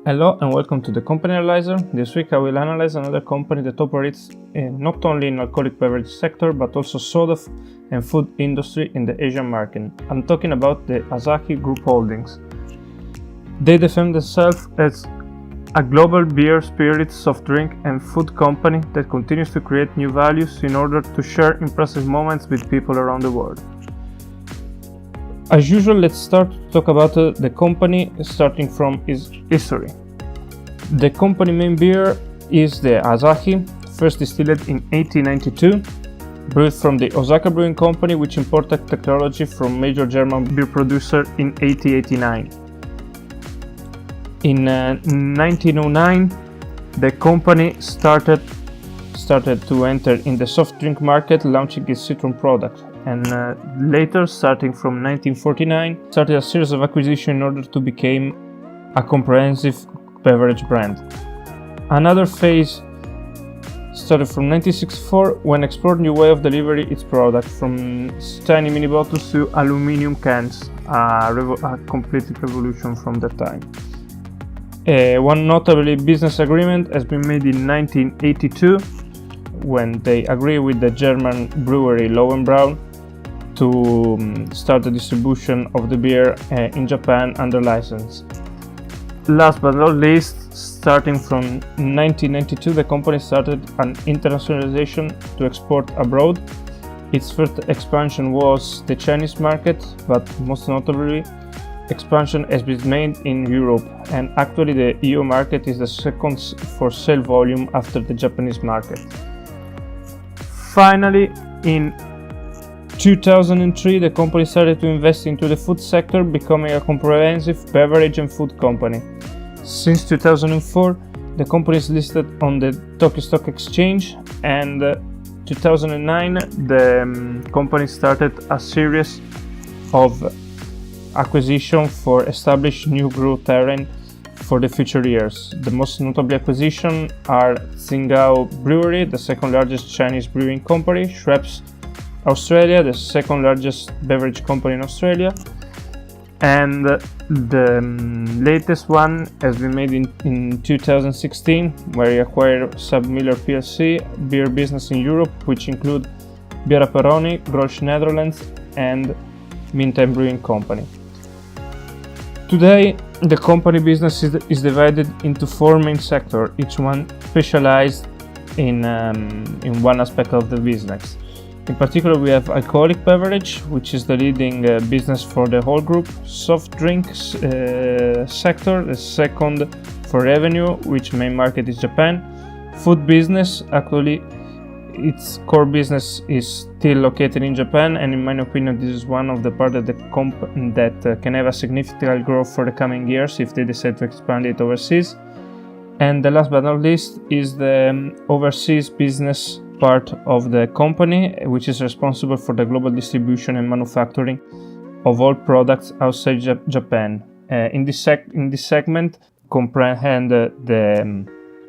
Hello and welcome to the Company Analyzer. This week I will analyze another company that operates not only in alcoholic beverage sector but also soda and food industry in the Asian market. I'm talking about the Asahi Group Holdings. They define themselves as a global beer, spirits, soft drink and food company that continues to create new values in order to share impressive moments with people around the world. As usual, let's start to talk about the company, starting from its history. The company main beer is the Asahi, first distilled in 1892, brewed from the Osaka Brewing Company, which imported technology from major German beer producer in 1889. In 1909, the company started to enter in the soft drink market, launching its citron product. And later, starting from 1949, started a series of acquisitions in order to become a comprehensive beverage brand. Another phase started from 1964 when explored new way of delivering its product from tiny mini bottles to aluminum cans, a complete revolution from that time. One notable business agreement has been made in 1982 when they agree with the German brewery Löwenbräu to start the distribution of the beer in Japan under license. Last but not least, starting from 1992, the company started an internationalization to export abroad. Its first expansion was the Chinese market, but most notably, expansion has been made in Europe, and actually the EU market is the second for sale volume after the Japanese market. Finally, in 2003, the company started to invest into the food sector, becoming a comprehensive beverage and food company. Since 2004, the company is listed on the Tokyo Stock Exchange, and 2009, the company started a series of acquisitions for establish new growth terrain for the future years. The most notable acquisitions are Tsingtao Brewery, the second largest Chinese brewing company, Schweppes Australia, the second largest beverage company in Australia, and the latest one has been made in 2016, where he acquired SubMiller plc, beer business in Europe, which include Birra Peroni, Grolsch Netherlands and Meantime Brewing Company. Today, the company business is divided into four main sectors, each one specialized in one aspect of the business. In particular, we have alcoholic beverage, which is the leading business for the whole group. Soft drinks sector, the second for revenue, which main market is Japan. Food business, actually, its core business is still located in Japan, and in my opinion, this is one of the parts of the company that can have a significant growth for the coming years if they decide to expand it overseas. And the last but not least is the overseas business part of the company, which is responsible for the global distribution and manufacturing of all products outside Japan. In this segment, comprehend the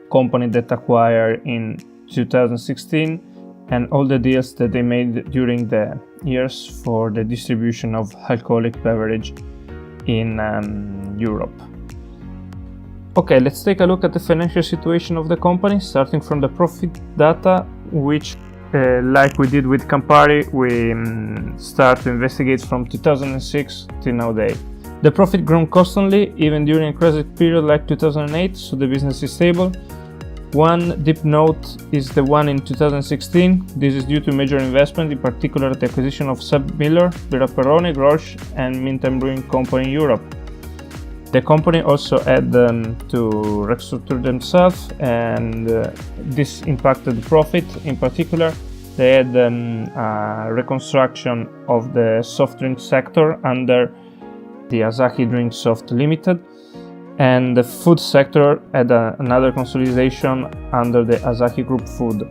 company that acquired in 2016 and all the deals that they made during the years for the distribution of alcoholic beverage in Europe. Okay, let's take a look at the financial situation of the company, starting from the profit data, which, like we did with Campari, we start to investigate from 2006 till nowadays. The profit grown constantly, even during a crisis period like 2008, so the business is stable. One deep note is the one in 2016. This is due to major investment, in particular the acquisition of SubMiller, Birra Peroni, Grolsch and Meantime Brewing Company in Europe. The company also had to restructure themselves, and this impacted the profit. In particular, they had a reconstruction of the soft drink sector under the Asahi Drink Soft Limited, and the food sector had another consolidation under the Asahi Group Food.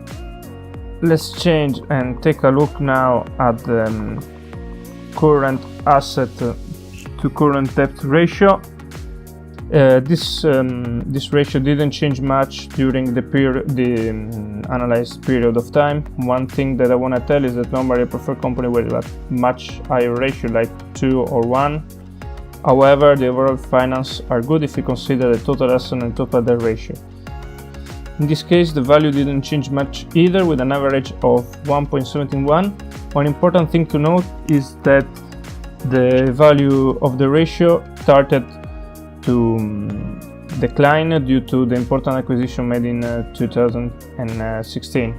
Let's change and take a look now at the current asset to current debt ratio. This ratio didn't change much during the analyzed period of time. One thing that I want to tell is that normally I prefer company with a much higher ratio, like 2 or 1. However, the overall finance are good if we consider the total asset and total debt ratio. In this case, the value didn't change much either, with an average of 1.71. One important thing to note is that the value of the ratio started to decline due to the important acquisition made in 2016.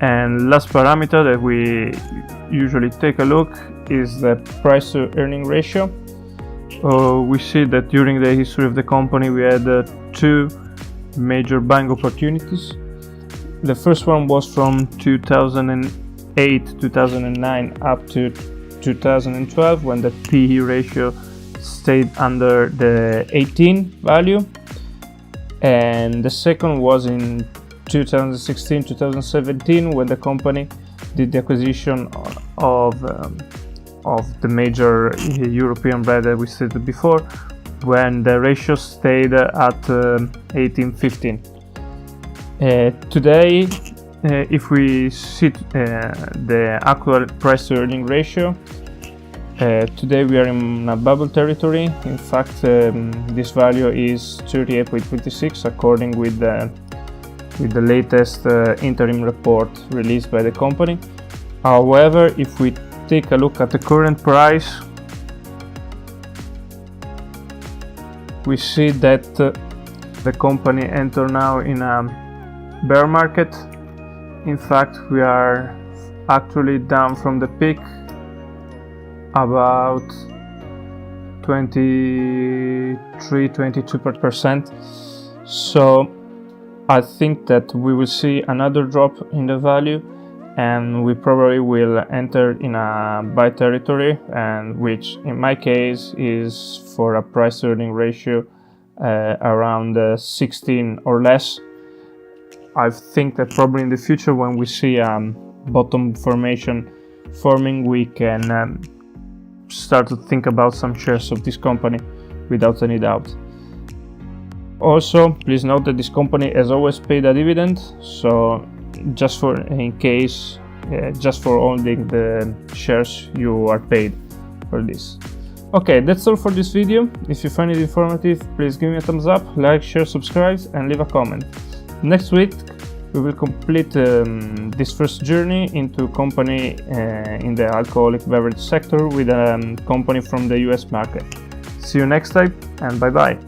And last parameter that we usually take a look is the price to earning ratio. We see that during the history of the company we had two major buying opportunities. The first one was from 2008-2009 up to 2012, when the PE ratio stayed under the 18 value, and the second was in 2016-2017, when the company did the acquisition of the major European brand that we said before, when the ratio stayed at 18-15. Today, if we see the actual price to earning ratio, today we are in a bubble territory. In fact, this value is 38.26 according with the latest interim report released by the company. However, if we take a look at the current price, we see that the company enter now in a bear market. In fact, we are actually down from the peak about 23-22%. So I think that we will see another drop in the value, and we probably will enter in a buy territory, and which in my case is for a price to earning ratio around 16 or less. I think that probably in the future, when we see bottom formation forming, we can start to think about some shares of this company without any doubt. Also, please note that this company has always paid a dividend, so just for holding the shares you are paid for this. Okay, that's all for this video. If you find it informative, please give me a thumbs up, like, share, subscribe, and leave a comment. Next week we will complete this first journey into company in the alcoholic beverage sector with a company from the US market. See you next time, and bye bye.